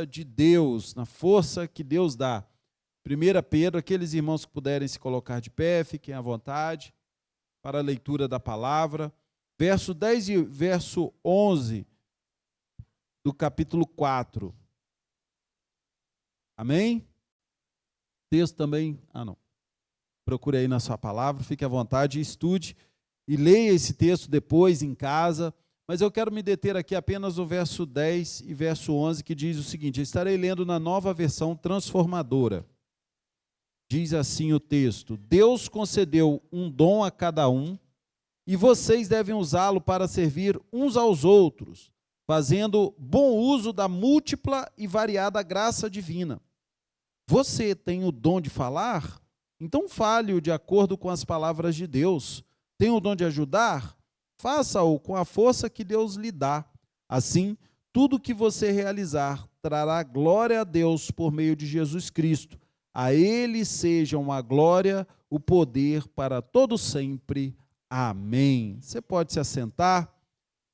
de Deus, na força que Deus dá. 1 Pedro, aqueles irmãos que puderem se colocar de pé, fiquem à vontade para a leitura da palavra. Verso 10 e verso 11 do capítulo 4. Amém? Texto também, não. Procure aí na sua palavra, fique à vontade, estude e leia esse texto depois em casa. Mas eu quero me deter aqui apenas no verso 10 e verso 11, que diz o seguinte: eu estarei lendo na Nova Versão Transformadora. Diz assim o texto: Deus concedeu um dom a cada um, e vocês devem usá-lo para servir uns aos outros, fazendo bom uso da múltipla e variada graça divina. Você tem o dom de falar? Então fale-o de acordo com as palavras de Deus. Tem o dom de ajudar? Faça-o com a força que Deus lhe dá. Assim, tudo que você realizar trará glória a Deus por meio de Jesus Cristo. A Ele sejam a glória, o poder para todo sempre. Amém. Você pode se assentar.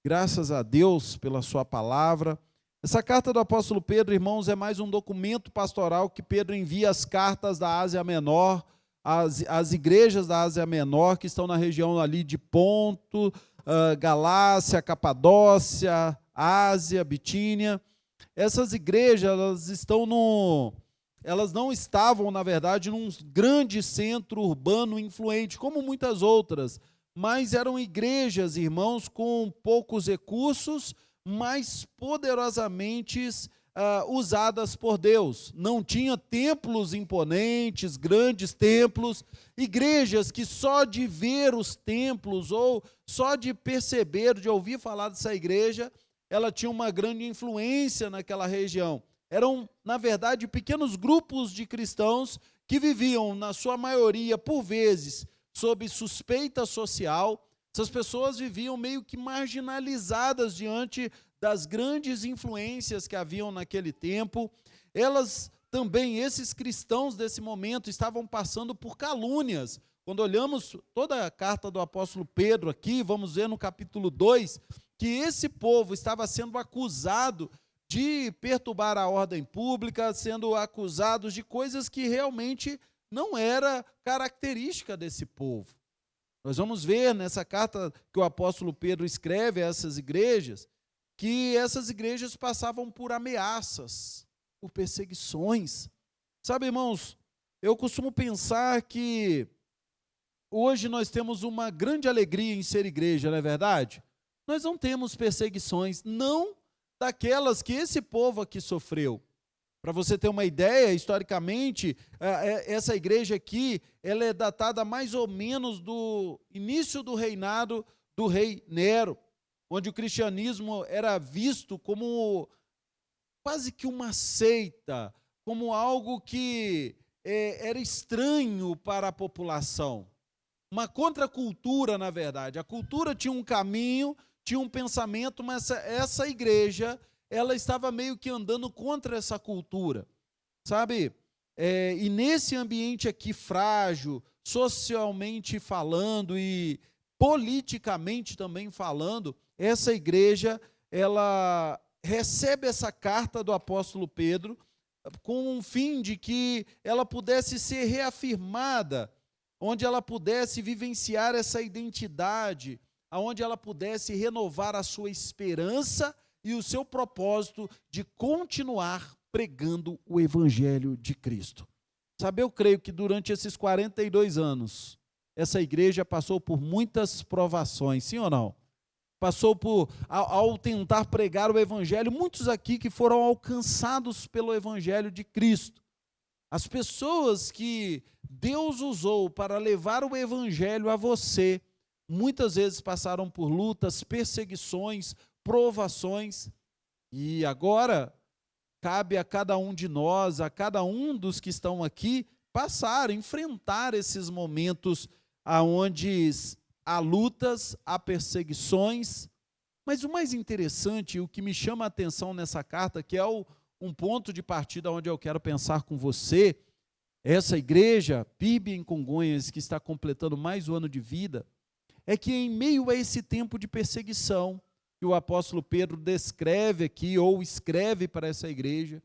Graças a Deus pela sua palavra. Essa carta do apóstolo Pedro, irmãos, é mais um documento pastoral que Pedro envia às cartas da Ásia Menor, às igrejas da Ásia Menor, que estão na região ali de Ponto, Galácia, Capadócia, Ásia, Bitínia. Essas igrejas, elas não estavam, na verdade, num grande centro urbano influente, como muitas outras, mas eram igrejas, irmãos, com poucos recursos, mas poderosamente usadas por Deus. Não tinha templos imponentes, grandes templos, igrejas que só de ver os templos ou só de perceber, de ouvir falar dessa igreja, ela tinha uma grande influência naquela região. Eram, na verdade, pequenos grupos de cristãos que viviam, na sua maioria, por vezes, sob suspeita social. Essas pessoas viviam meio que marginalizadas diante das grandes influências que haviam naquele tempo. Elas também, esses cristãos desse momento, estavam passando por calúnias. Quando olhamos toda a carta do apóstolo Pedro aqui, vamos ver no capítulo 2, que esse povo estava sendo acusado de perturbar a ordem pública, sendo acusados de coisas que realmente não era característica desse povo. Nós vamos ver nessa carta que o apóstolo Pedro escreve a essas igrejas, que essas igrejas passavam por ameaças, por perseguições. Sabe, irmãos, eu costumo pensar que hoje nós temos uma grande alegria em ser igreja, não é verdade? Nós não temos perseguições, não daquelas que esse povo aqui sofreu. Para você ter uma ideia, historicamente, essa igreja aqui, ela é datada mais ou menos do início do reinado do rei Nero, onde o cristianismo era visto como quase que uma seita, como algo que era estranho para a população. Uma contracultura, na verdade. A cultura tinha um caminho, tinha um pensamento, mas essa igreja, ela estava meio que andando contra essa cultura, sabe? E nesse ambiente aqui frágil, socialmente falando e politicamente também falando, essa igreja, ela recebe essa carta do apóstolo Pedro com um fim de que ela pudesse ser reafirmada, onde ela pudesse vivenciar essa identidade, onde ela pudesse renovar a sua esperança e o seu propósito de continuar pregando o evangelho de Cristo. Sabe, eu creio que durante esses 42 anos, essa igreja passou por muitas provações, sim ou não? Passou por, ao tentar pregar o evangelho, muitos aqui que foram alcançados pelo evangelho de Cristo. As pessoas que Deus usou para levar o evangelho a você, muitas vezes passaram por lutas, perseguições, provações, e agora cabe a cada um de nós, a cada um dos que estão aqui, enfrentar esses momentos onde há lutas, há perseguições. Mas o mais interessante, o que me chama a atenção nessa carta, que é um ponto de partida onde eu quero pensar com você, essa igreja, PIB em Congonhas, que está completando mais um ano de vida, é que em meio a esse tempo de perseguição, que o apóstolo Pedro descreve aqui, ou escreve para essa igreja,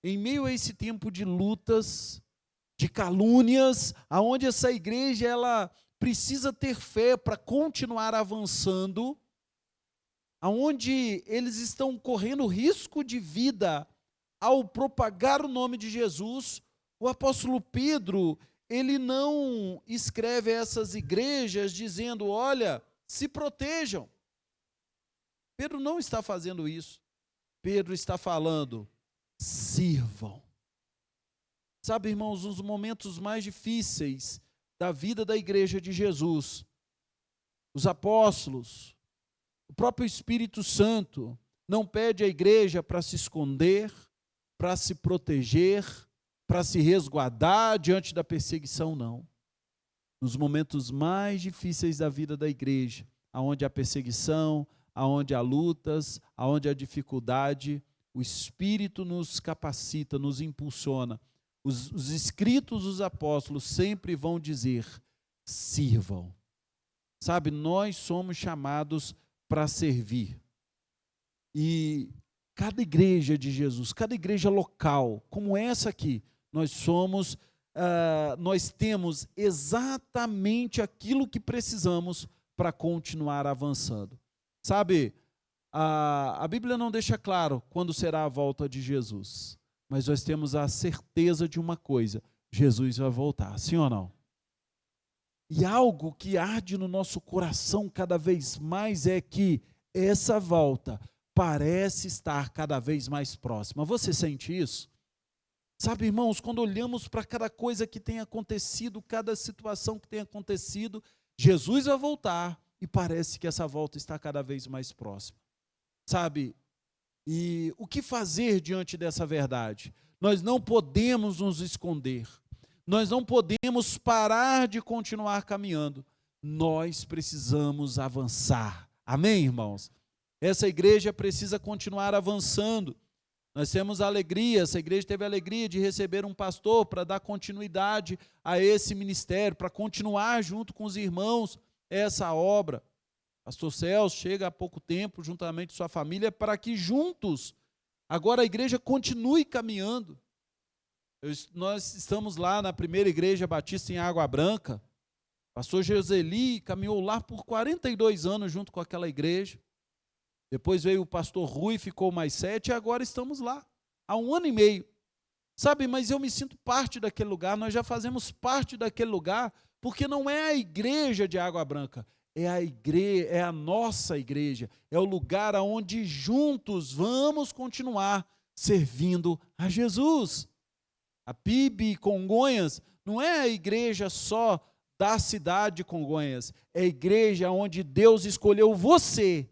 em meio a esse tempo de lutas, de calúnias, aonde essa igreja ela precisa ter fé para continuar avançando, aonde eles estão correndo risco de vida ao propagar o nome de Jesus, o apóstolo Pedro, ele não escreve a essas igrejas dizendo, olha, se protejam. Pedro não está fazendo isso. Pedro está falando, sirvam. Sabe, irmãos, nos momentos mais difíceis da vida da igreja de Jesus, os apóstolos, o próprio Espírito Santo não pede à igreja para se esconder, para se proteger, para se resguardar diante da perseguição, não. Nos momentos mais difíceis da vida da igreja, aonde há perseguição, aonde há lutas, aonde há dificuldade, o Espírito nos capacita, nos impulsiona. Os escritos dos apóstolos sempre vão dizer, sirvam. Sabe, nós somos chamados para servir. E cada igreja de Jesus, cada igreja local, como essa aqui, nós temos exatamente aquilo que precisamos para continuar avançando. Sabe, a Bíblia não deixa claro quando será a volta de Jesus, mas nós temos a certeza de uma coisa, Jesus vai voltar, sim ou não? E algo que arde no nosso coração cada vez mais é que essa volta parece estar cada vez mais próxima. Você sente isso? Sabe, irmãos, quando olhamos para cada coisa que tem acontecido, cada situação que tem acontecido, Jesus vai voltar e parece que essa volta está cada vez mais próxima. Sabe, e o que fazer diante dessa verdade? Nós não podemos nos esconder. Nós não podemos parar de continuar caminhando. Nós precisamos avançar. Amém, irmãos? Essa igreja precisa continuar avançando. Nós temos a alegria, essa igreja teve a alegria de receber um pastor para dar continuidade a esse ministério, para continuar junto com os irmãos essa obra. Pastor Celso chega há pouco tempo, juntamente com sua família, para que juntos, agora a igreja continue caminhando. Nós estamos lá na primeira igreja batista em Água Branca. Pastor Joseli caminhou lá por 42 anos junto com aquela igreja. Depois veio o pastor Rui, ficou mais 7, e agora estamos lá, há 1 ano e meio. Sabe, mas eu me sinto parte daquele lugar, nós já fazemos parte daquele lugar, porque não é a igreja de Água Branca, é a igreja, é a nossa igreja, é o lugar onde juntos vamos continuar servindo a Jesus. A PIB Congonhas não é a igreja só da cidade de Congonhas, é a igreja onde Deus escolheu você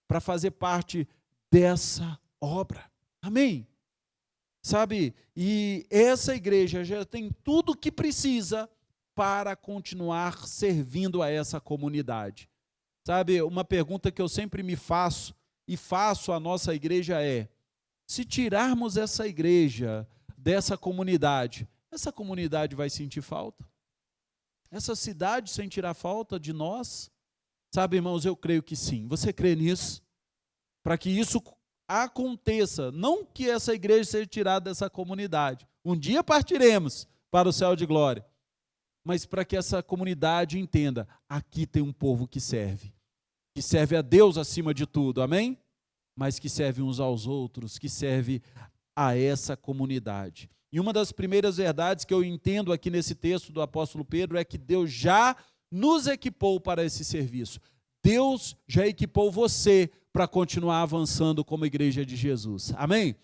para fazer parte dessa obra. Amém? Sabe, e essa igreja já tem tudo o que precisa para continuar servindo a essa comunidade. Sabe, uma pergunta que eu sempre me faço e faço à nossa igreja é, se tirarmos essa igreja dessa comunidade, essa comunidade vai sentir falta? Essa cidade sentirá falta de nós? Sabe, irmãos, eu creio que sim. Você crê nisso? Para que isso aconteça, não que essa igreja seja tirada dessa comunidade. Um dia partiremos para o céu de glória. Mas para que essa comunidade entenda, aqui tem um povo que serve a Deus acima de tudo, amém? Mas que serve uns aos outros, que serve a essa comunidade. E uma das primeiras verdades que eu entendo aqui nesse texto do apóstolo Pedro é que Deus já nos equipou para esse serviço. Deus já equipou você para continuar avançando como igreja de Jesus. Amém?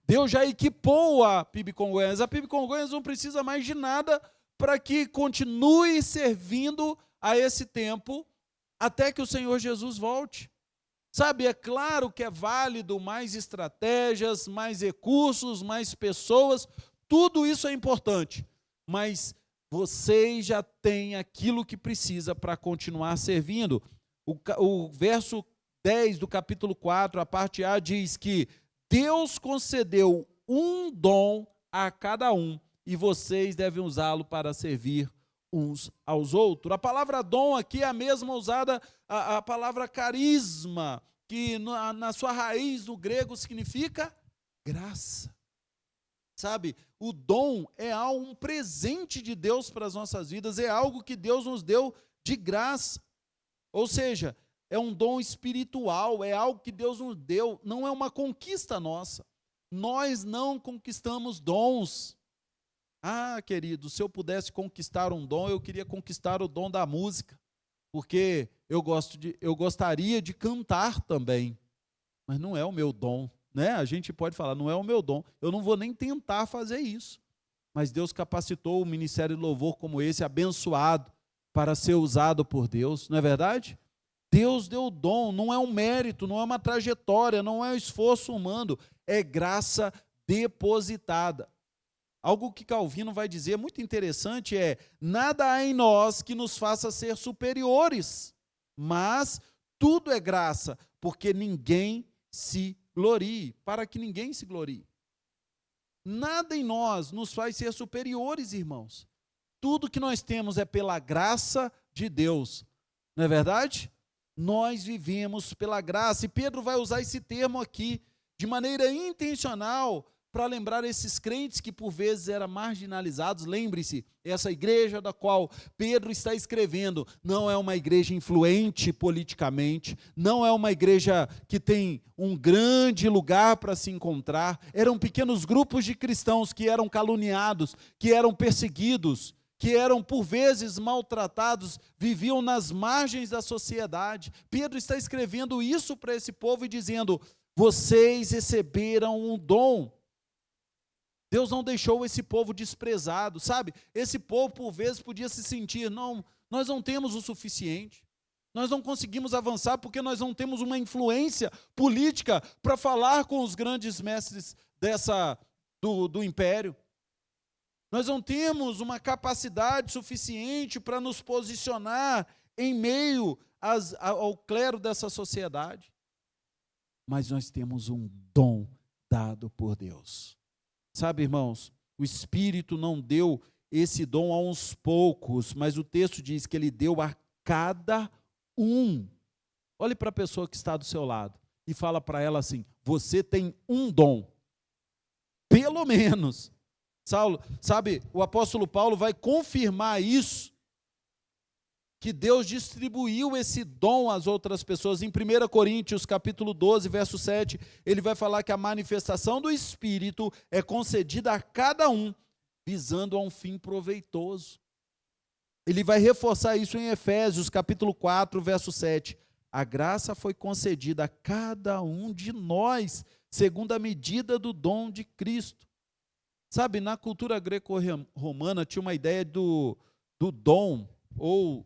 Deus já equipou a PIB Congonhas. A PIB Congonhas não precisa mais de nada para que continue servindo a esse tempo até que o Senhor Jesus volte. Sabe, é claro que é válido mais estratégias, mais recursos, mais pessoas, tudo isso é importante, mas vocês já têm aquilo que precisa para continuar servindo. O verso 10 do capítulo 4, a parte A, diz que Deus concedeu um dom a cada um e vocês devem usá-lo para servir uns aos outros. A palavra dom aqui é a mesma usada, a palavra carisma, que na sua raiz no grego significa graça. Sabe, o dom é um presente de Deus para as nossas vidas, é algo que Deus nos deu de graça. Ou seja, é um dom espiritual, é algo que Deus nos deu, não é uma conquista nossa. Nós não conquistamos dons. Ah, querido, se eu pudesse conquistar um dom, eu queria conquistar o dom da música, porque eu gostaria de cantar também, mas não é o meu dom, né? A gente pode falar, não é o meu dom, eu não vou nem tentar fazer isso. Mas Deus capacitou o ministério de louvor como esse, abençoado, para ser usado por Deus, não é verdade? Deus deu o dom, não é um mérito, não é uma trajetória, não é um esforço humano, é graça depositada. Algo que Calvino vai dizer muito interessante é: nada há em nós que nos faça ser superiores, mas tudo é graça, porque ninguém se glorie, para que ninguém se glorie. Nada em nós nos faz ser superiores, irmãos. Tudo que nós temos é pela graça de Deus, não é verdade? Nós vivemos pela graça, e Pedro vai usar esse termo aqui de maneira intencional para lembrar esses crentes que por vezes eram marginalizados. Lembre-se, essa igreja da qual Pedro está escrevendo não é uma igreja influente politicamente, não é uma igreja que tem um grande lugar para se encontrar. Eram pequenos grupos de cristãos que eram caluniados, que eram perseguidos, que eram por vezes maltratados, viviam nas margens da sociedade. Pedro está escrevendo isso para esse povo e dizendo: vocês receberam um dom. Deus não deixou esse povo desprezado, sabe? Esse povo por vezes podia se sentir: não, nós não temos o suficiente, nós não conseguimos avançar porque nós não temos uma influência política para falar com os grandes mestres do império. Nós não temos uma capacidade suficiente para nos posicionar em meio ao clero dessa sociedade. Mas nós temos um dom dado por Deus. Sabe, irmãos, o Espírito não deu esse dom a uns poucos, mas o texto diz que ele deu a cada um. Olhe para a pessoa que está do seu lado e fala para ela assim: você tem um dom, pelo menos. Sabe, o apóstolo Paulo vai confirmar isso, que Deus distribuiu esse dom às outras pessoas. Em 1 Coríntios, capítulo 12, verso 7, ele vai falar que a manifestação do Espírito é concedida a cada um, visando a um fim proveitoso. Ele vai reforçar isso em Efésios, capítulo 4, verso 7. A graça foi concedida a cada um de nós, segundo a medida do dom de Cristo. Sabe, na cultura greco-romana tinha uma ideia do dom, ou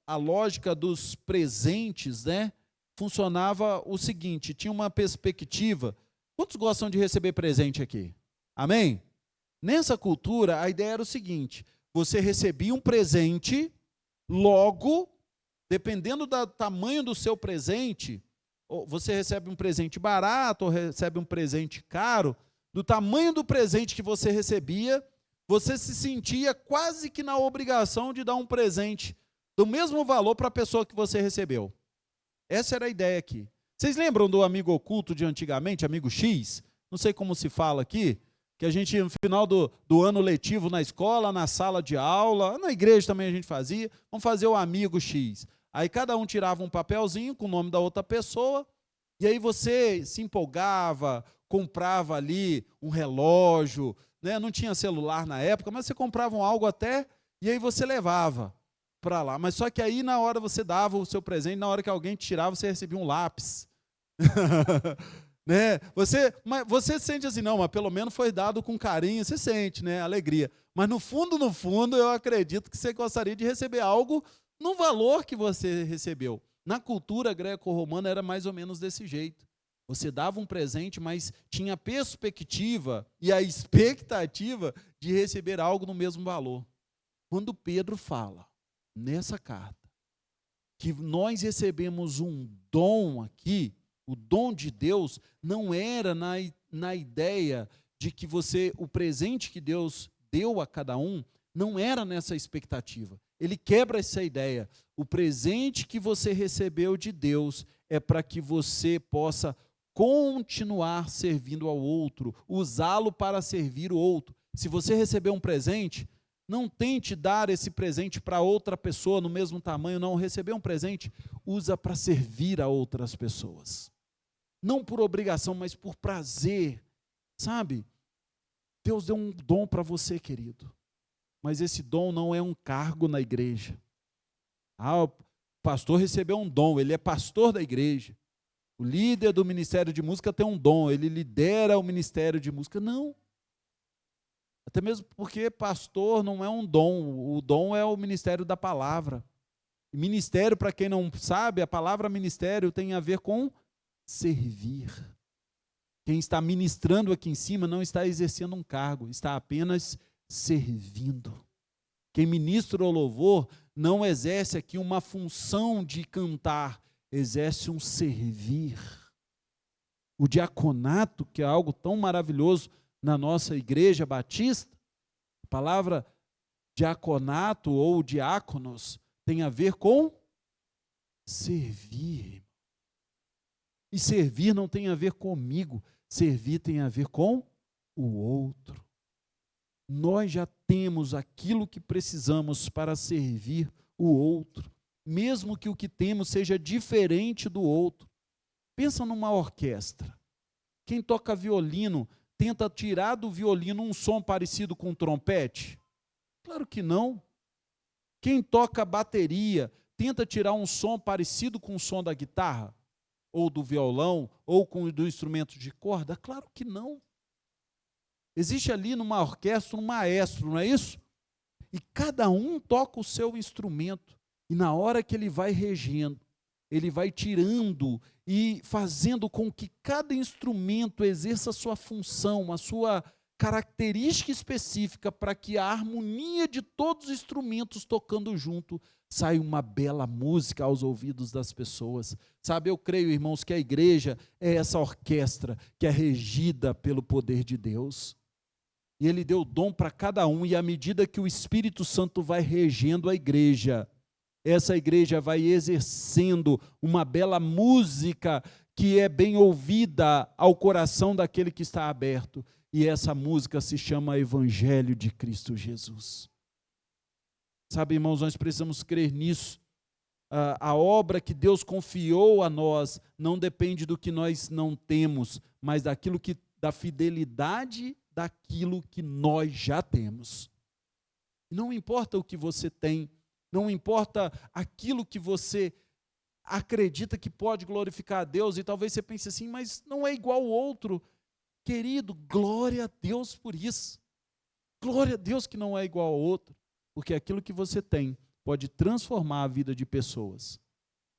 a lógica dos presentes, né? Funcionava o seguinte: tinha uma perspectiva. Quantos gostam de receber presente aqui? Amém? Nessa cultura, a ideia era o seguinte: você recebia um presente, logo, dependendo do tamanho do seu presente, ou você recebe um presente barato ou recebe um presente caro, do tamanho do presente que você recebia, você se sentia quase que na obrigação de dar um presente do mesmo valor para a pessoa que você recebeu. Essa era a ideia aqui. Vocês lembram do amigo oculto de antigamente, amigo X? Não sei como se fala aqui, que a gente, no final do ano letivo na escola, na sala de aula, na igreja também a gente fazia, vamos fazer o amigo X. Aí cada um tirava um papelzinho com o nome da outra pessoa, e aí você se empolgava, comprava ali um relógio, né? Não tinha celular na época, mas você comprava algo até, e aí você levava para lá. Mas só que aí na hora você dava o seu presente, na hora que alguém te tirava, você recebia um lápis. Né? Você sente assim: não, mas pelo menos foi dado com carinho, você sente, né? Alegria. Mas no fundo, eu acredito que você gostaria de receber algo no valor que você recebeu. Na cultura greco-romana era mais ou menos desse jeito. Você dava um presente, mas tinha a perspectiva e a expectativa de receber algo no mesmo valor. Quando Pedro fala nessa carta que nós recebemos um dom aqui, o dom de Deus não era na ideia de que o presente que Deus deu a cada um, não era nessa expectativa. Ele quebra essa ideia. O presente que você recebeu de Deus é para que você possa continuar servindo ao outro, usá-lo para servir o outro. Se você receber um presente, não tente dar esse presente para outra pessoa no mesmo tamanho, não. Receber um presente, usa para servir a outras pessoas. Não por obrigação, mas por prazer, sabe? Deus deu um dom para você, querido. Mas esse dom não é um cargo na igreja. O pastor recebeu um dom, ele é pastor da igreja. O líder do ministério de música tem um dom, ele lidera o ministério de música. Não. Até mesmo porque pastor não é um dom, o dom é o ministério da palavra. E ministério, para quem não sabe, a palavra ministério tem a ver com servir. Quem está ministrando aqui em cima não está exercendo um cargo, está apenas servindo. Quem ministra o louvor não exerce aqui uma função de cantar, exerce um servir. O diaconato, que é algo tão maravilhoso na nossa igreja batista, a palavra diaconato ou diáconos tem a ver com servir. E servir não tem a ver comigo, servir tem a ver com o outro. Nós já temos aquilo que precisamos para servir o outro, mesmo que o que temos seja diferente do outro. Pensa numa orquestra. Quem toca violino tenta tirar do violino um som parecido com trompete? Claro que não. Quem toca bateria tenta tirar um som parecido com o som da guitarra? Ou do violão? Ou do instrumento de corda? Claro que não. Existe ali numa orquestra um maestro, não é isso? E cada um toca o seu instrumento. E na hora que ele vai regendo, ele vai tirando e fazendo com que cada instrumento exerça a sua função, a sua característica específica, para que a harmonia de todos os instrumentos tocando junto saia uma bela música aos ouvidos das pessoas. Sabe, eu creio, irmãos, que a igreja é essa orquestra que é regida pelo poder de Deus. E Ele deu dom para cada um, e à medida que o Espírito Santo vai regendo a igreja, essa igreja vai exercendo uma bela música que é bem ouvida ao coração daquele que está aberto. E essa música se chama Evangelho de Cristo Jesus. Sabe, irmãos, nós precisamos crer nisso. A obra que Deus confiou a nós não depende do que nós não temos, mas da fidelidade daquilo que nós já temos. Não importa o que você tem, não importa aquilo que você acredita que pode glorificar a Deus, e talvez você pense assim, mas não é igual ao outro. Querido, glória a Deus por isso. Glória a Deus que não é igual ao outro, porque aquilo que você tem pode transformar a vida de pessoas.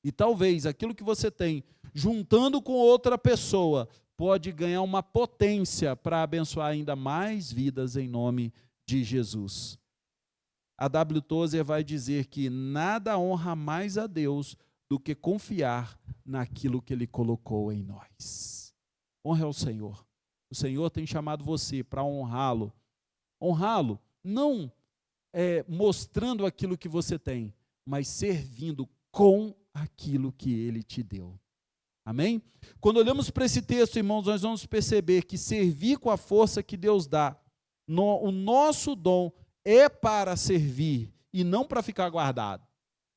E talvez aquilo que você tem, juntando com outra pessoa, pode ganhar uma potência para abençoar ainda mais vidas em nome de Jesus. A W. Tozer vai dizer que nada honra mais a Deus do que confiar naquilo que Ele colocou em nós. Honra ao Senhor. O Senhor tem chamado você para honrá-lo. Honrá-lo não mostrando aquilo que você tem, mas servindo com aquilo que Ele te deu. Amém? Quando olhamos para esse texto, irmãos, nós vamos perceber que servir com a força que Deus dá, o nosso dom é para servir e não para ficar guardado.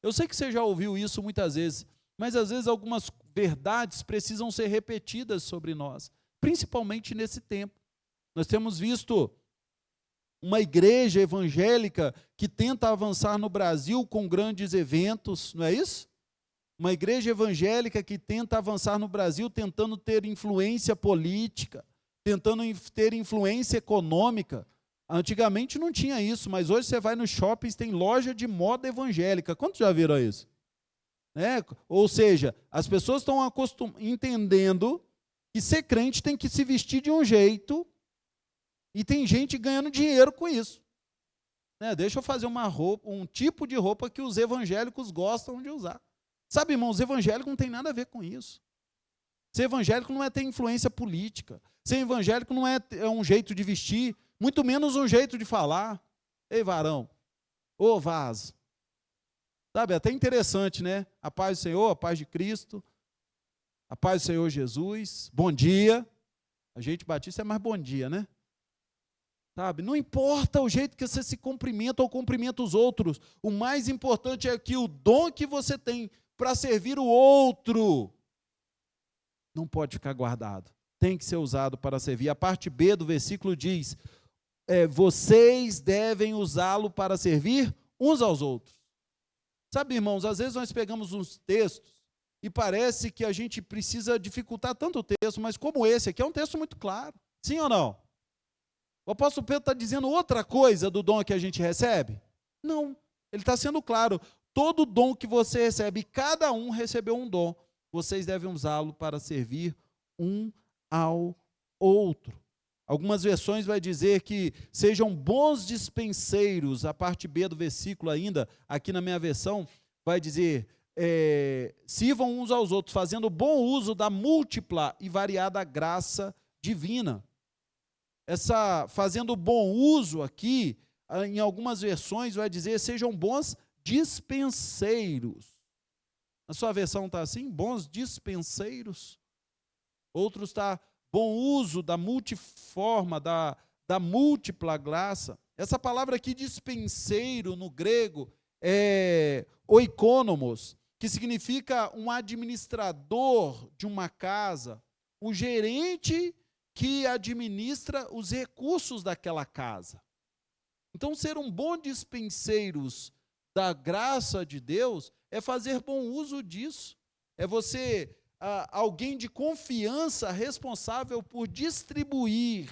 Eu sei que você já ouviu isso muitas vezes, mas às vezes algumas verdades precisam ser repetidas sobre nós, principalmente nesse tempo. Nós temos visto uma igreja evangélica que tenta avançar no Brasil com grandes eventos, não é isso? Uma igreja evangélica que tenta avançar no Brasil tentando ter influência política, tentando ter influência econômica. Antigamente não tinha isso, mas hoje você vai nos shoppings, tem loja de moda evangélica. Quantos já viram isso? Ou seja, as pessoas estão entendendo que ser crente tem que se vestir de um jeito, e tem gente ganhando dinheiro com isso. Deixa eu fazer um tipo de roupa que os evangélicos gostam de usar. Sabe, irmãos, evangélico não tem nada a ver com isso. Ser evangélico não é ter influência política. Ser evangélico não é um jeito de vestir, muito menos um jeito de falar. Ei, varão, ô vaso. Sabe, até interessante, né? A paz do Senhor, a paz de Cristo. A paz do Senhor Jesus. Bom dia. A gente batista é mais bom dia, né? Sabe? Não importa o jeito que você se cumprimenta ou cumprimenta os outros. O mais importante é que o dom que você tem para servir o outro não pode ficar guardado. Tem que ser usado para servir. A parte B do versículo diz: vocês devem usá-lo para servir uns aos outros. Sabe, irmãos, às vezes nós pegamos uns textos e parece que a gente precisa dificultar tanto o texto, mas como esse aqui é um texto muito claro. Sim ou não? O apóstolo Pedro está dizendo outra coisa do dom que a gente recebe? Não, ele está sendo claro. Todo dom que você recebe, cada um recebeu um dom. Vocês devem usá-lo para servir um ao outro. Algumas versões vai dizer que sejam bons dispenseiros. A parte B do versículo ainda, aqui na minha versão, vai dizer: sirvam uns aos outros, fazendo bom uso da múltipla e variada graça divina. Fazendo bom uso aqui, em algumas versões vai dizer: sejam bons dispenseiros. Na sua versão está assim? Bons dispenseiros. Outros está bom uso da multiforma, da múltipla graça. Essa palavra aqui, dispenseiro, no grego, é oikonomos, que significa um administrador de uma casa, um gerente que administra os recursos daquela casa. Então, ser um bom dispenseiros da graça de Deus é fazer bom uso disso. É você, alguém de confiança, responsável por distribuir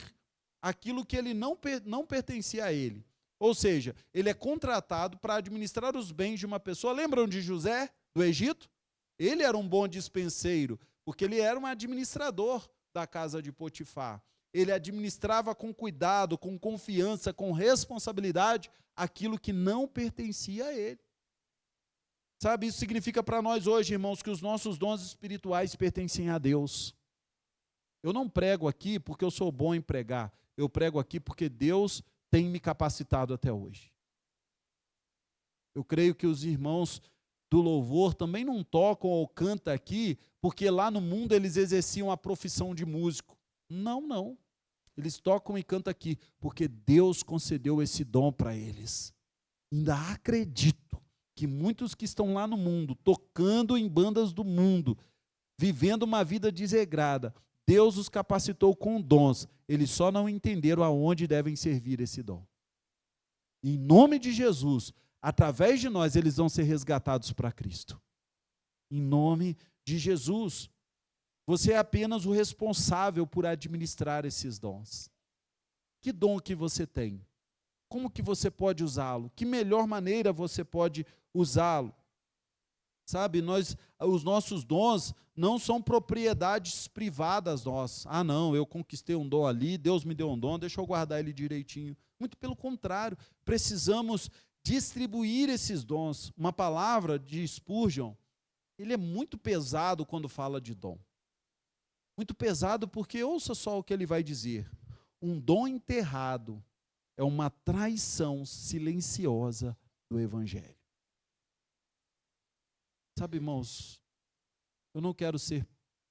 aquilo que ele não pertencia a ele. Ou seja, ele é contratado para administrar os bens de uma pessoa. Lembram de José, do Egito? Ele era um bom dispenseiro, porque ele era um administrador da casa de Potifar. Ele administrava com cuidado, com confiança, com responsabilidade, aquilo que não pertencia a ele. Sabe, isso significa para nós hoje, irmãos, que os nossos dons espirituais pertencem a Deus. Eu não prego aqui porque eu sou bom em pregar. Eu prego aqui porque Deus tem me capacitado até hoje. Eu creio que os irmãos do louvor também não tocam ou cantam aqui porque lá no mundo eles exerciam a profissão de músico. Não, não. Eles tocam e cantam aqui porque Deus concedeu esse dom para eles. Ainda acredito que muitos que estão lá no mundo, tocando em bandas do mundo, vivendo uma vida desregrada, Deus os capacitou com dons. Eles só não entenderam aonde devem servir esse dom. Em nome de Jesus, através de nós, eles vão ser resgatados para Cristo. Em nome de Jesus. Você é apenas o responsável por administrar esses dons. Que dom que você tem? Como que você pode usá-lo? Que melhor maneira você pode usá-lo? Sabe, os nossos dons não são propriedades privadas nossas. Ah, não, eu conquistei um dom ali, Deus me deu um dom, deixa eu guardar ele direitinho. Muito pelo contrário, precisamos distribuir esses dons. Uma palavra de Spurgeon, ele é muito pesado quando fala de dom. Muito pesado porque, ouça só o que ele vai dizer. Um dom enterrado é uma traição silenciosa do Evangelho. Sabe, irmãos, eu não quero ser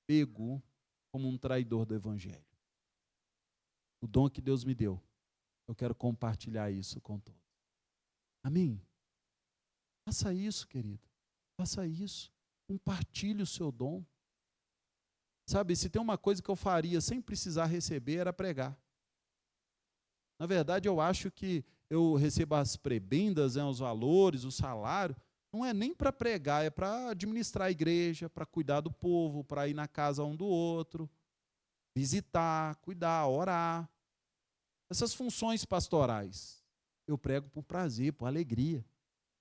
pego como um traidor do Evangelho. O dom que Deus me deu, eu quero compartilhar isso com todos. Amém? Faça isso, querido. Faça isso. Compartilhe o seu dom. Sabe, se tem uma coisa que eu faria sem precisar receber, era pregar. Na verdade, eu acho que eu recebo as prebendas, os valores, o salário, não é nem para pregar, é para administrar a igreja, para cuidar do povo, para ir na casa um do outro, visitar, cuidar, orar. Essas funções pastorais, eu prego por prazer, por alegria.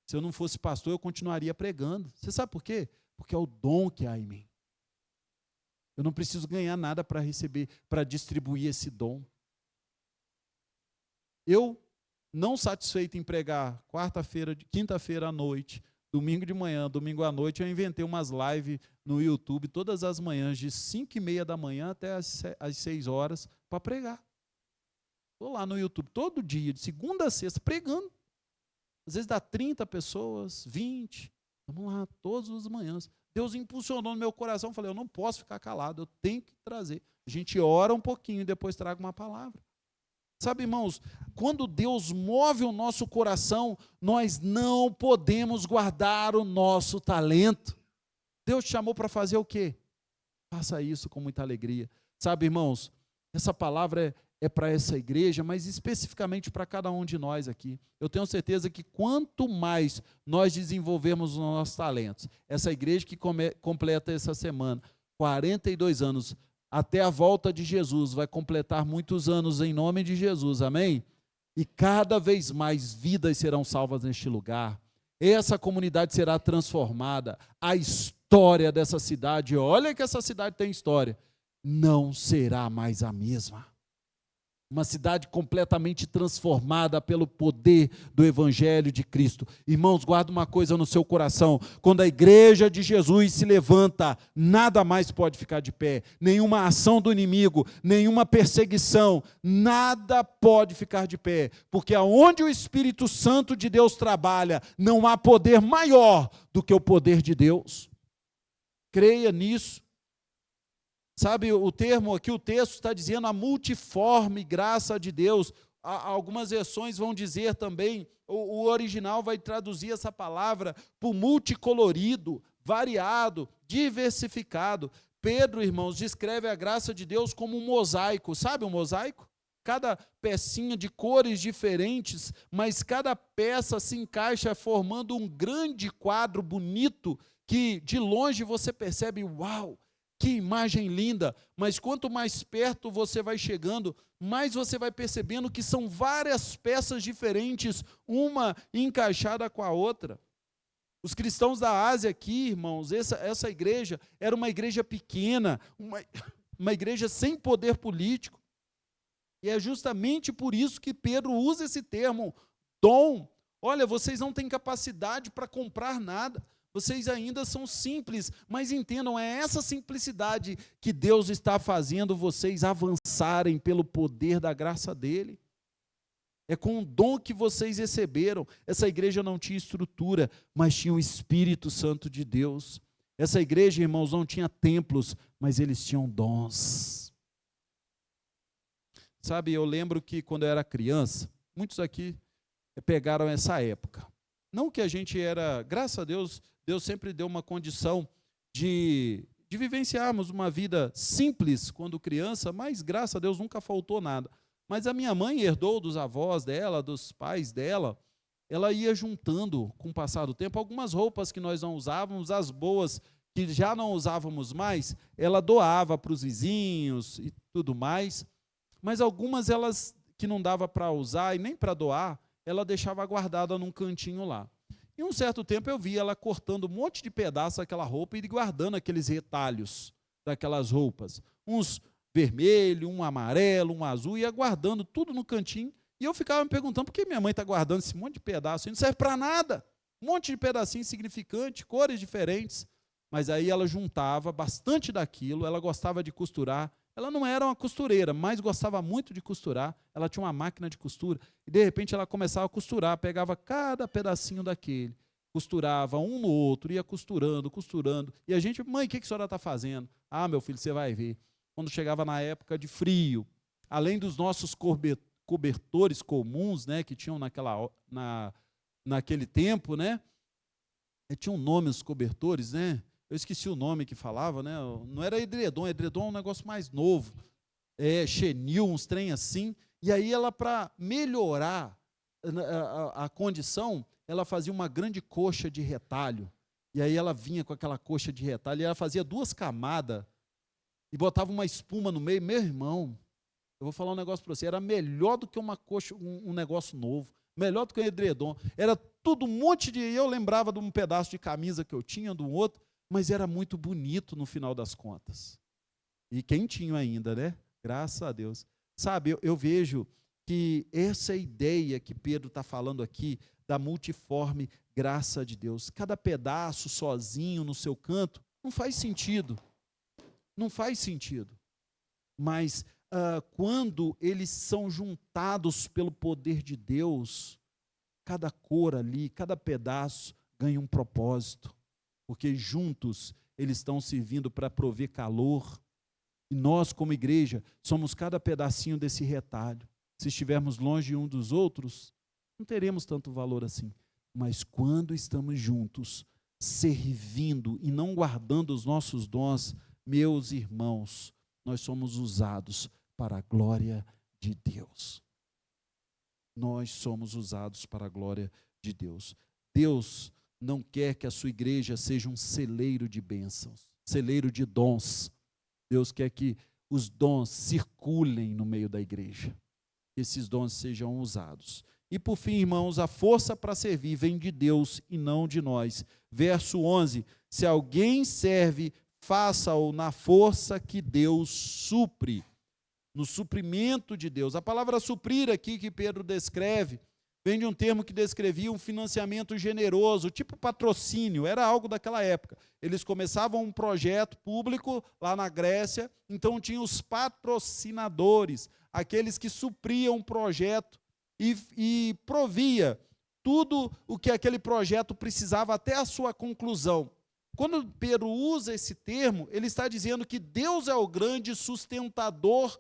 Se eu não fosse pastor, eu continuaria pregando. Você sabe por quê? Porque é o dom que há em mim. Eu não preciso ganhar nada para receber, para distribuir esse dom. Eu, não satisfeito em pregar quarta-feira, quinta-feira à noite, domingo de manhã, domingo à noite, eu inventei umas lives no YouTube todas as manhãs, de 5h30 da manhã até às 6 horas, para pregar. Estou lá no YouTube todo dia, de segunda a sexta, pregando. Às vezes dá 30 pessoas, 20. Vamos lá, todas as manhãs. Deus impulsionou no meu coração, falei, eu não posso ficar calado, eu tenho que trazer. A gente ora um pouquinho e depois traga uma palavra. Sabe, irmãos, quando Deus move o nosso coração, nós não podemos guardar o nosso talento. Deus te chamou para fazer o quê? Faça isso com muita alegria. Sabe, irmãos, essa palavra é para essa igreja, mas especificamente para cada um de nós aqui. Eu tenho certeza que quanto mais nós desenvolvermos os nossos talentos, essa igreja que completa essa semana 42 anos, até a volta de Jesus, vai completar muitos anos em nome de Jesus, amém? E cada vez mais vidas serão salvas neste lugar. Essa comunidade será transformada. A história dessa cidade, olha que essa cidade tem história, não será mais a mesma. Uma cidade completamente transformada pelo poder do Evangelho de Cristo. Irmãos, guarda uma coisa no seu coração: quando a igreja de Jesus se levanta, nada mais pode ficar de pé, nenhuma ação do inimigo, nenhuma perseguição, nada pode ficar de pé, porque aonde o Espírito Santo de Deus trabalha, não há poder maior do que o poder de Deus. Creia nisso. Sabe, o termo aqui, o texto está dizendo a multiforme graça de Deus. Algumas versões vão dizer também, o original vai traduzir essa palavra por multicolorido, variado, diversificado. Pedro, irmãos, descreve a graça de Deus como um mosaico. Sabe um mosaico? Cada pecinha de cores diferentes, mas cada peça se encaixa formando um grande quadro bonito que de longe você percebe, uau! Que imagem linda, mas quanto mais perto você vai chegando, mais você vai percebendo que são várias peças diferentes, uma encaixada com a outra. Os cristãos da Ásia aqui, irmãos, essa igreja era uma igreja pequena, uma igreja sem poder político. E é justamente por isso que Pedro usa esse termo, dom. Olha, vocês não têm capacidade para comprar nada. Vocês ainda são simples, mas entendam, é essa simplicidade que Deus está fazendo vocês avançarem pelo poder da graça dEle. É com o dom que vocês receberam. Essa igreja não tinha estrutura, mas tinha o Espírito Santo de Deus. Essa igreja, irmãos, não tinha templos, mas eles tinham dons. Sabe, eu lembro que quando eu era criança, muitos aqui pegaram essa época. Não que a gente era, graças a Deus, Deus sempre deu uma condição de vivenciarmos uma vida simples quando criança, mas graças a Deus nunca faltou nada. Mas a minha mãe herdou dos avós dela, dos pais dela, ela ia juntando, com o passar do tempo, algumas roupas que nós não usávamos, as boas que já não usávamos mais, ela doava para os vizinhos e tudo mais, mas algumas elas que não dava para usar e nem para doar, ela deixava guardada num cantinho lá. E um certo tempo eu vi ela cortando um monte de pedaços daquela roupa e guardando aqueles retalhos daquelas roupas. Uns vermelho, um amarelo, um azul, ia guardando tudo no cantinho. E eu ficava me perguntando por que minha mãe está guardando esse monte de pedaço? Não serve para nada. Um monte de pedacinho insignificante, cores diferentes. Mas aí ela juntava bastante daquilo, ela gostava de costurar. Ela não era uma costureira, mas gostava muito de costurar. Ela tinha uma máquina de costura. E, de repente, ela começava a costurar, pegava cada pedacinho daquele, costurava um no outro, ia costurando, costurando. E a gente, mãe, o que a senhora está fazendo? Ah, meu filho, você vai ver. Quando chegava na época de frio, além dos nossos cobertores comuns, né, que tinham naquele tempo, né? Tinha um nome os cobertores, né? Eu esqueci o nome que falava, né? Não era edredom é um negócio mais novo. Chenil, uns trem assim. E aí ela, para melhorar a condição, ela fazia uma grande coxa de retalho. E aí ela vinha com aquela coxa de retalho, e ela fazia 2 camadas, e botava uma espuma no meio. Meu irmão, eu vou falar um negócio para você, era melhor do que uma coxa, um negócio novo, melhor do que um edredom. Era tudo um monte de... Eu lembrava de um pedaço de camisa que eu tinha, de um outro, mas era muito bonito no final das contas. E quentinho ainda, né? Graças a Deus. Sabe, eu vejo que essa ideia que Pedro está falando aqui, da multiforme graça de Deus, cada pedaço sozinho no seu canto, não faz sentido. Não faz sentido. Mas quando eles são juntados pelo poder de Deus, cada cor ali, cada pedaço ganha um propósito. Porque juntos eles estão servindo para prover calor. E nós, como igreja, somos cada pedacinho desse retalho. Se estivermos longe um dos outros, não teremos tanto valor assim. Mas quando estamos juntos, servindo e não guardando os nossos dons, meus irmãos, nós somos usados para a glória de Deus. Nós somos usados para a glória de Deus. Deus não quer que a sua igreja seja um celeiro de bênçãos, celeiro de dons. Deus quer que os dons circulem no meio da igreja, que esses dons sejam usados. E por fim, irmãos, a força para servir vem de Deus e não de nós. Verso 11, se alguém serve, faça-o na força que Deus supre, no suprimento de Deus. A palavra suprir aqui que Pedro descreve, vem de um termo que descrevia um financiamento generoso, tipo patrocínio, era algo daquela época. Eles começavam um projeto público lá na Grécia, então tinham os patrocinadores, aqueles que supriam o projeto e provia tudo o que aquele projeto precisava até a sua conclusão. Quando Pedro usa esse termo, ele está dizendo que Deus é o grande sustentador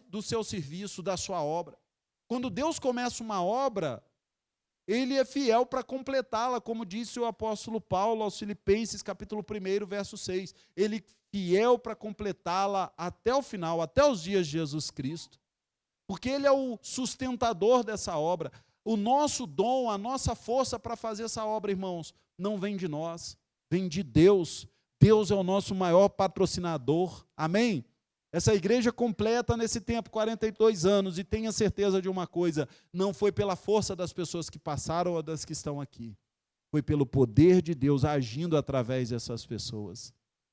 do seu serviço, da sua obra. Quando Deus começa uma obra, Ele é fiel para completá-la, como disse o apóstolo Paulo aos Filipenses, capítulo 1, verso 6. Ele é fiel para completá-la até o final, até os dias de Jesus Cristo. Porque Ele é o sustentador dessa obra. O nosso dom, a nossa força para fazer essa obra, irmãos, não vem de nós, vem de Deus. Deus é o nosso maior patrocinador. Amém? Essa igreja completa nesse tempo 42 anos, e tenha certeza de uma coisa, não foi pela força das pessoas que passaram ou das que estão aqui, foi pelo poder de Deus agindo através dessas pessoas.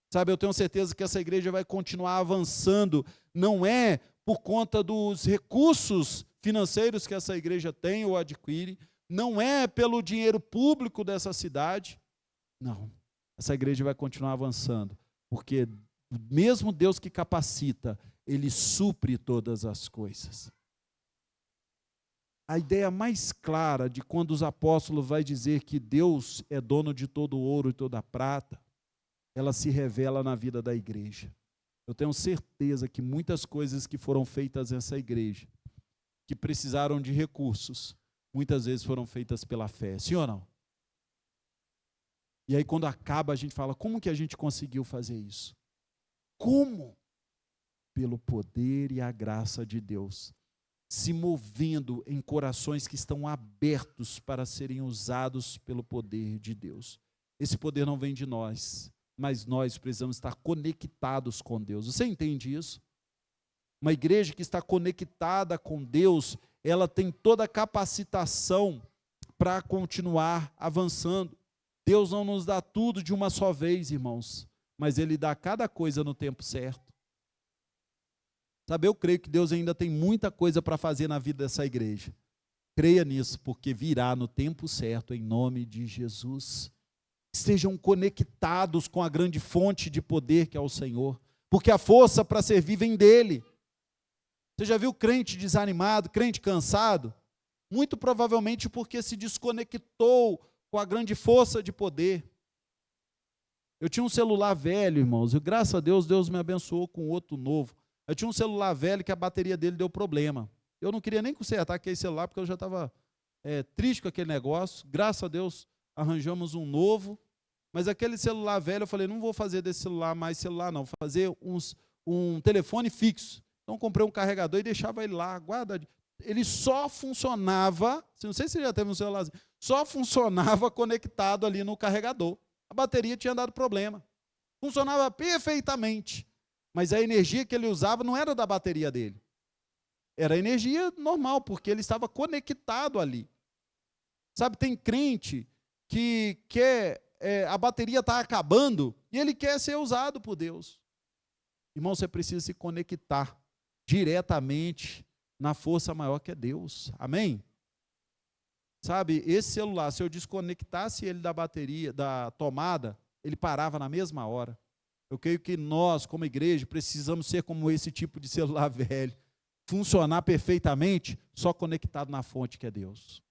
Sabe, eu tenho certeza que essa igreja vai continuar avançando, não é por conta dos recursos financeiros que essa igreja tem ou adquire, não é pelo dinheiro público dessa cidade, não, essa igreja vai continuar avançando, porque mesmo Deus que capacita, Ele supre todas as coisas. A ideia mais clara de quando os apóstolos vai dizer que Deus é dono de todo o ouro e toda a prata, ela se revela na vida da igreja. Eu tenho certeza que muitas coisas que foram feitas nessa igreja, que precisaram de recursos, muitas vezes foram feitas pela fé, sim ou não? E aí quando acaba a gente fala, como que a gente conseguiu fazer isso? Como? Pelo poder e a graça de Deus, se movendo em corações que estão abertos para serem usados pelo poder de Deus. Esse poder não vem de nós, mas nós precisamos estar conectados com Deus. Você entende isso? Uma igreja que está conectada com Deus, ela tem toda a capacitação para continuar avançando. Deus não nos dá tudo de uma só vez, irmãos, mas Ele dá cada coisa no tempo certo. Sabe, eu creio que Deus ainda tem muita coisa para fazer na vida dessa igreja. Creia nisso, porque virá no tempo certo, em nome de Jesus. Estejam conectados com a grande fonte de poder que é o Senhor, porque a força para servir vem dEle. Você já viu crente desanimado, crente cansado? Muito provavelmente porque se desconectou com a grande força de poder. Eu tinha um celular velho, irmãos, e graças a Deus, Deus me abençoou com outro novo. Eu tinha um celular velho que a bateria dele deu problema. Eu não queria nem consertar aquele celular, porque eu já estava triste com aquele negócio. Graças a Deus, arranjamos um novo. Mas aquele celular velho, eu falei, não vou fazer desse celular mais celular, não. Vou fazer um telefone fixo. Então, comprei um carregador e deixava ele lá, guardadinho. Ele só funcionava, não sei se você já teve um celular, só funcionava conectado ali no carregador. A bateria tinha dado problema. Funcionava perfeitamente. Mas a energia que ele usava não era da bateria dele. Era energia normal, porque ele estava conectado ali. Sabe, tem crente que quer, a bateria está acabando e ele quer ser usado por Deus. Irmão, você precisa se conectar diretamente na força maior que é Deus. Amém? Sabe, esse celular, se eu desconectasse ele da bateria, da tomada, ele parava na mesma hora. Eu creio que nós, como igreja, precisamos ser como esse tipo de celular velho. Funcionar perfeitamente, só conectado na fonte que é Deus.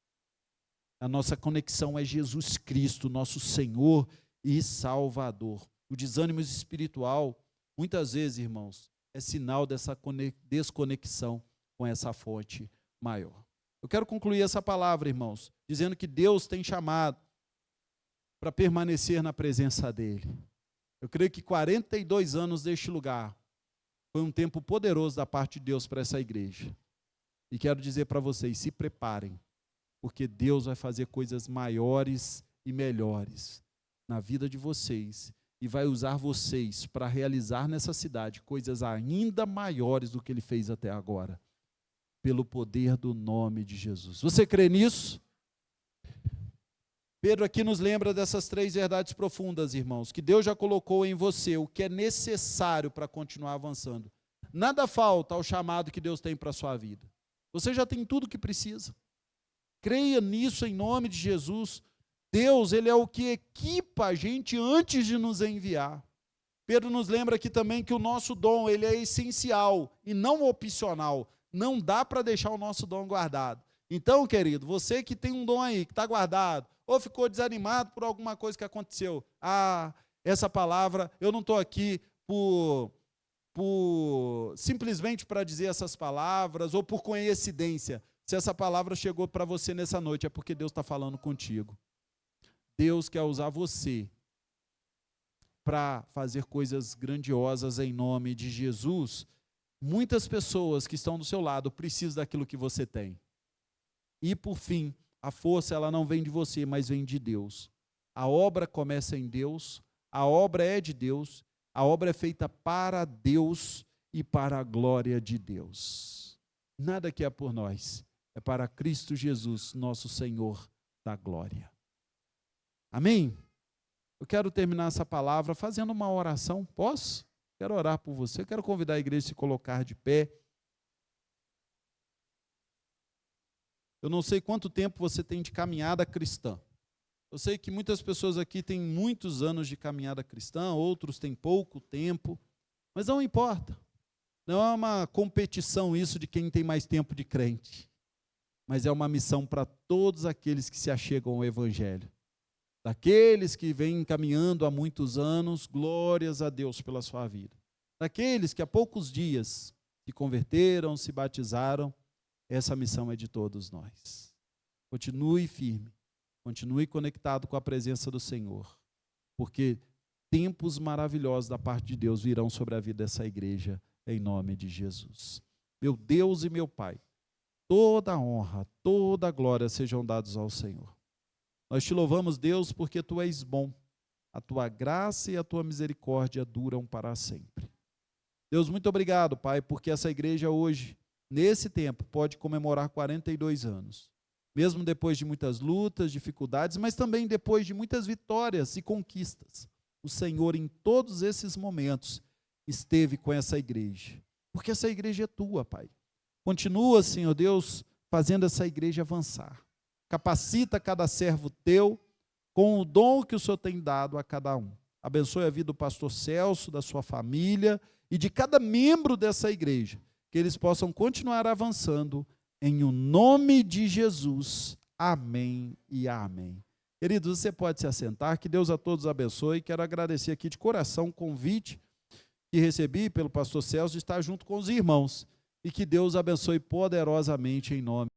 A nossa conexão é Jesus Cristo, nosso Senhor e Salvador. o desânimo espiritual, muitas vezes, irmãos, é sinal dessa desconexão com essa fonte maior. Eu quero concluir essa palavra, irmãos, dizendo que Deus tem chamado para permanecer na presença dEle. Eu creio que 42 anos deste lugar foi um tempo poderoso da parte de Deus para essa igreja. E quero dizer para vocês, se preparem, porque Deus vai fazer coisas maiores e melhores na vida de vocês e vai usar vocês para realizar nessa cidade coisas ainda maiores do que Ele fez até agora, pelo poder do nome de Jesus. Você crê nisso? Pedro aqui nos lembra dessas 3 verdades profundas, irmãos, que Deus já colocou em você, o que é necessário para continuar avançando. Nada falta ao chamado que Deus tem para a sua vida. Você já tem tudo o que precisa. Creia nisso em nome de Jesus. Deus, Ele é o que equipa a gente antes de nos enviar. Pedro nos lembra aqui também que o nosso dom, ele é essencial e não opcional. Não dá para deixar o nosso dom guardado. Então, querido, você que tem um dom aí, que está guardado, ou ficou desanimado por alguma coisa que aconteceu. Essa palavra, eu não estou aqui simplesmente para dizer essas palavras, ou por coincidência. Se essa palavra chegou para você nessa noite, é porque Deus está falando contigo. Deus quer usar você para fazer coisas grandiosas em nome de Jesus. Muitas pessoas que estão do seu lado precisam daquilo que você tem. E por fim, a força ela não vem de você, mas vem de Deus. A obra começa em Deus, a obra é de Deus, a obra é feita para Deus e para a glória de Deus. Nada que é por nós, é para Cristo Jesus, nosso Senhor da glória. Amém? Eu quero terminar essa palavra fazendo uma oração, posso? Quero orar por você, eu quero convidar a igreja a se colocar de pé. Eu não sei quanto tempo você tem de caminhada cristã. Eu sei que muitas pessoas aqui têm muitos anos de caminhada cristã, outros têm pouco tempo, mas não importa. Não é uma competição isso de quem tem mais tempo de crente, mas é uma missão para todos aqueles que se achegam ao Evangelho. Daqueles que vêm caminhando há muitos anos, glórias a Deus pela sua vida. Daqueles que há poucos dias se converteram, se batizaram, essa missão é de todos nós. Continue firme, continue conectado com a presença do Senhor, porque tempos maravilhosos da parte de Deus virão sobre a vida dessa igreja, em nome de Jesus. Meu Deus e meu Pai, toda a honra, toda a glória sejam dados ao Senhor. Nós te louvamos, Deus, porque Tu és bom, a Tua graça e a Tua misericórdia duram para sempre. Deus, muito obrigado, Pai, porque essa igreja hoje, nesse tempo, pode comemorar 42 anos. Mesmo depois de muitas lutas, dificuldades, mas também depois de muitas vitórias e conquistas. O Senhor, em todos esses momentos, esteve com essa igreja. Porque essa igreja é Tua, Pai. Continua, Senhor Deus, fazendo essa igreja avançar. Capacita cada servo Teu com o dom que o Senhor tem dado a cada um. Abençoe a vida do pastor Celso, da sua família e de cada membro dessa igreja. Que eles possam continuar avançando em o nome de Jesus. Amém e amém. Queridos, você pode se assentar, que Deus a todos abençoe. Quero agradecer aqui de coração o convite que recebi pelo pastor Celso de estar junto com os irmãos. E que Deus abençoe poderosamente em nome